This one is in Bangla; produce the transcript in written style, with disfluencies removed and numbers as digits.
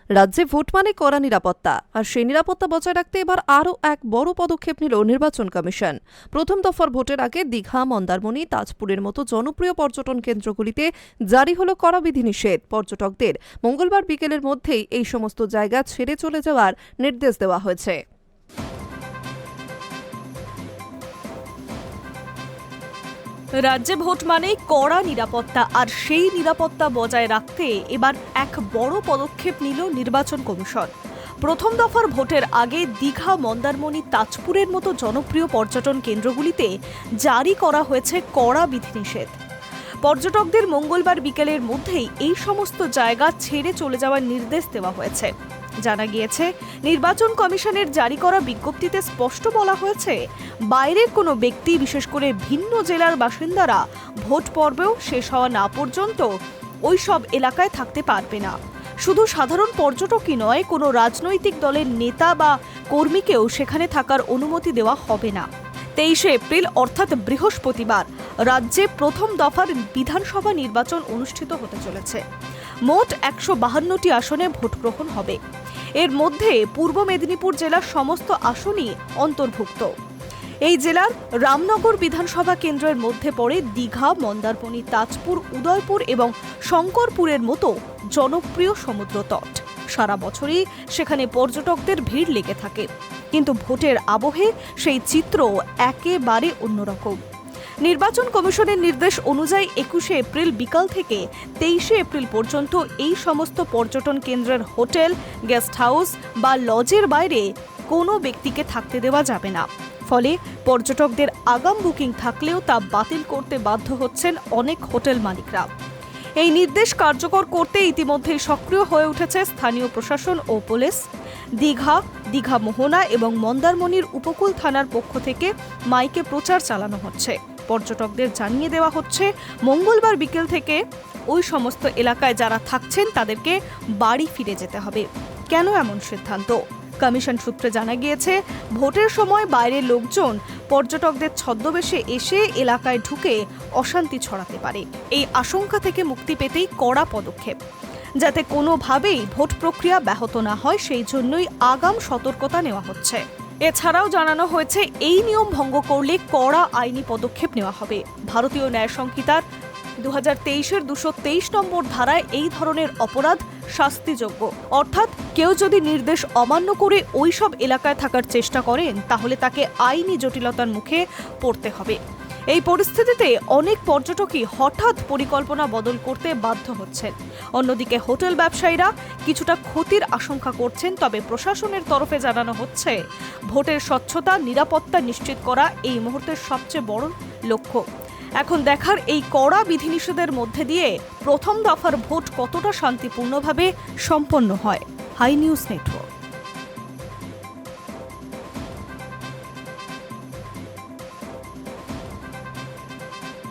রাজ্যে ভোট মানে কড়া নিরাপত্তা, আর সেই নিরাপত্তা বজায় রাখতে এবার আরও এক বড় পদক্ষেপ নিল নির্বাচন কমিশন। প্রথম দফার ভোটের আগে দীঘা, মন্দারমণি, তাজপুরের মতো জনপ্রিয় পর্যটন কেন্দ্রগুলিতে জারি হলো কড়া বিধিনিষেধ। পর্যটকদের মঙ্গলবার বিকেলের মধ্যেই এই সমস্ত জায়গা ছেড়ে চলে যাওয়ার নির্দেশ দেওয়া হয়েছে। রাজ্যে ভোট মানেই কড়া নিরাপত্তা, আর সেই নিরাপত্তা বজায় রাখতে এবার এক বড় পদক্ষেপ নিল নির্বাচন কমিশন। প্রথম দফার ভোটের আগে দীঘা, মন্দারমণি, তাজপুরের মতো জনপ্রিয় পর্যটন কেন্দ্রগুলিতে জারি করা হয়েছে কড়া বিধিনিষেধ। পর্যটকদের মঙ্গলবার বিকেলের মধ্যেই এই সমস্ত জায়গা ছেড়ে চলে যাওয়ার নির্দেশ দেওয়া হয়েছে। জানা গিয়েছে, নির্বাচন কমিশনের জারি করা বিজ্ঞপ্তিতে স্পষ্ট বলা হয়েছে, বাইরের কোনো ব্যক্তি, বিশেষ করে ভিন্ন জেলার বাসিন্দারা ভোট পর্বেও শেষ হওয়া না পর্যন্ত ওই সব এলাকায় থাকতে পারবে না। শুধু সাধারণ পর্যটকই নয়, কোনো রাজনৈতিক দলের নেতা বা কর্মীকেও সেখানে থাকার অনুমতি দেওয়া হবে না। 23শে এপ্রিল অর্থাৎ বৃহস্পতিবার রাজ্যে প্রথম দফার বিধানসভা নির্বাচন অনুষ্ঠিত হতে চলেছে। মোট 152টি আসনে ভোট গ্রহণ হবে। এর মধ্যে পূর্ব মেদিনীপুর জেলার সমস্ত আসনই অন্তর্ভুক্ত। এই জেলার রামনগর বিধানসভা কেন্দ্রের মধ্যে পড়ে দীঘা, মন্দারমণি, তাজপুর, উদয়পুর এবং শঙ্করপুরের মতো জনপ্রিয় সমুদ্র তট। সারা বছরই সেখানে পর্যটকদের ভিড় লেগে থাকে, কিন্তু ভোটের আবহে সেই চিত্র একেবারে অন্যরকম। নির্বাচন কমিশনের নির্দেশ অনুযায়ী 21শে এপ্রিল বিকাল থেকে 23শে এপ্রিল পর্যন্ত এই সমস্ত পর্যটন কেন্দ্রের হোটেল, গেস্ট হাউস বা লজের বাইরে কোনো ব্যক্তিকে থাকতে দেওয়া যাবে না। ফলে পর্যটকদের আগাম বুকিং থাকলেও তা বাতিল করতে বাধ্য হচ্ছেন অনেক হোটেল মালিকরা। এই নির্দেশ কার্যকর করতে ইতিমধ্যেই সক্রিয় হয়ে উঠেছে স্থানীয় প্রশাসন ও পুলিশ। দীঘা মোহনা এবং মন্দারমণির উপকূল থানার পক্ষ থেকে মাইকে প্রচার চালানো হচ্ছে। পর্যটকদের জানিয়ে দেওয়া হচ্ছে, মঙ্গলবার বিকেল থেকে ওই সমস্ত এলাকায় যারা থাকছেন তাদেরকে বাড়ি ফিরে যেতে হবে। কেন এমন সিদ্ধান্ত? কমিশন সূত্রে জানা গিয়েছে, ভোটের সময় বাইরের লোকজন পর্যটকদের ছদ্মবেশে এসে এলাকায় ঢুকে অশান্তি ছড়াতে পারে। এই আশঙ্কা থেকে মুক্তি পেতেই কড়া পদক্ষেপ, যাতে কোনোভাবেই ভোট প্রক্রিয়া ব্যাহত না হয়, সেই জন্যই আগাম সতর্কতা নেওয়া হচ্ছে। এছাড়াও জানানো হয়েছে, এই নিয়ম ভঙ্গ করলে কড়া আইনি পদক্ষেপ নেওয়া হবে। ভারতীয় ন্যায় সংহিতার 2023-এর 223 নম্বর ধারায় এই ধরনের অপরাধ শাস্তিযোগ্য। অর্থাৎ কেউ যদি নির্দেশ অমান্য করে ওই সব এলাকায় থাকার চেষ্টা করেন, তাহলে তাকে আইনি জটিলতার মুখে পড়তে হবে। এই পরিস্থিতিতে অনেক পর্যটকই হঠাৎ পরিকল্পনা বদল করতে বাধ্য হচ্ছেন। অন্যদিকে হোটেল ব্যবসায়ীরা কিছুটা ক্ষতির আশঙ্কা করছেন। তবে প্রশাসনের তরফে জানানো হচ্ছে, ভোটের স্বচ্ছতা, নিরাপত্তা নিশ্চিত করা এই মুহূর্তের সবচেয়ে বড় লক্ষ্য। এখন দেখার, এই কড়া বিধিনিষেধের মধ্যে দিয়ে প্রথম দফার ভোট কতটা শান্তিপূর্ণভাবে সম্পন্ন হয়। Hi news network.